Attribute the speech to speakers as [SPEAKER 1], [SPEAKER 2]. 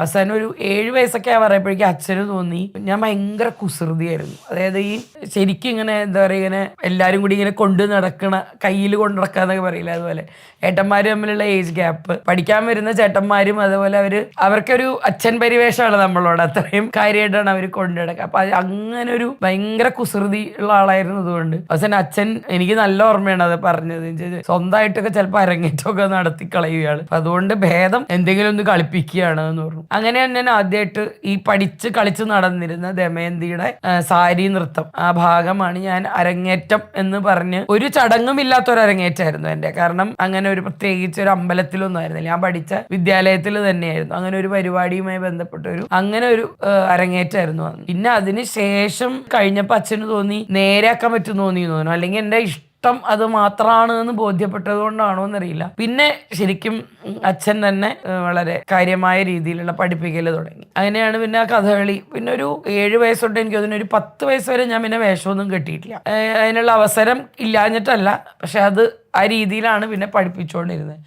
[SPEAKER 1] അവസാനം ഒരു 7 വയസ്സൊക്കെ പറയുമ്പോഴേക്കും അച്ഛന് തോന്നി ഞാൻ ഭയങ്കര കുസൃതിയായിരുന്നു. അതായത് ഈ ശരിക്കും ഇങ്ങനെ എന്താ പറയുക, ഇങ്ങനെ എല്ലാവരും കൂടി ഇങ്ങനെ കൊണ്ടു നടക്കണ, കയ്യിൽ കൊണ്ടു നടക്കാന്നൊക്കെ പറയില്ല, അതുപോലെ ഏട്ടന്മാർ തമ്മിലുള്ള ഏജ് ഗ്യാപ്പ്, പഠിക്കാൻ വരുന്ന ചേട്ടന്മാരും അതുപോലെ അവർക്കൊരു അച്ഛൻ പരിവേഷമാണ് നമ്മളോട്, അത്രയും കാര്യമായിട്ടാണ് അവർ കൊണ്ടു നടക്കുക. അപ്പൊ അങ്ങനെ ഒരു ഭയങ്കര കുസൃതി ഉള്ള ആളായിരുന്നു. അതുകൊണ്ട് അവസാനം അച്ഛൻ, എനിക്ക് നല്ല ഓർമ്മയാണ് അത് പറഞ്ഞത്, സ്വന്തമായിട്ടൊക്കെ ചിലപ്പോൾ അരങ്ങേറ്റമൊക്കെ നടത്തി കളയുകയാണ്. അപ്പൊ അതുകൊണ്ട് ഭേദം എന്തെങ്കിലും ഒന്ന് കളിപ്പിക്കുകയാണ് എന്ന് പറഞ്ഞു. അങ്ങനെയാണ് ഞാൻ ആദ്യമായിട്ട് ഈ പഠിച്ച് കളിച്ച് നടന്നിരുന്ന ദമയന്തിയുടെ സാരി നൃത്തം ആ ഭാഗമാണ് ഞാൻ അരങ്ങേറ്റം എന്ന് പറഞ്ഞ്, ഒരു ചടങ്ങും ഇല്ലാത്തൊരു അരങ്ങേറ്റമായിരുന്നു എൻ്റെ. കാരണം അങ്ങനെ ഒരു പ്രത്യേകിച്ച് ഒരു അമ്പലത്തിലൊന്നും ആയിരുന്നില്ല, ഞാൻ പഠിച്ച വിദ്യാലയത്തിൽ തന്നെയായിരുന്നു. അങ്ങനെ ഒരു പരിപാടിയുമായി ബന്ധപ്പെട്ട അങ്ങനെ ഒരു അരങ്ങേറ്റമായിരുന്നു അന്ന്. പിന്നെ അതിന് ശേഷം കഴിഞ്ഞപ്പോൾ അച്ഛന് തോന്നി നേരെയാക്കാൻ പറ്റും തോന്നുന്നു, അല്ലെങ്കിൽ എൻ്റെ ഇഷ്ടം അത് മാത്രമാണ് എന്ന് ബോധ്യപ്പെട്ടത് കൊണ്ടാണോ എന്നറിയില്ല. പിന്നെ ശരിക്കും അച്ഛൻ തന്നെ വളരെ കാര്യമായ രീതിയിലുള്ള പഠിപ്പിക്കൽ തുടങ്ങി. അങ്ങനെയാണ് പിന്നെ ആ കഥകളി. പിന്നെ ഒരു 7 വയസ്സ് തൊട്ട് എനിക്ക് അതിനൊരു 10 വയസ്സ് വരെ ഞാൻ പിന്നെ വേഷമൊന്നും കെട്ടിയിട്ടില്ല. അതിനുള്ള അവസരം ഇല്ലാഞ്ഞിട്ടല്ല, പക്ഷെ അത് ആ രീതിയിലാണ് പിന്നെ പഠിപ്പിച്ചുകൊണ്ടിരുന്നത്.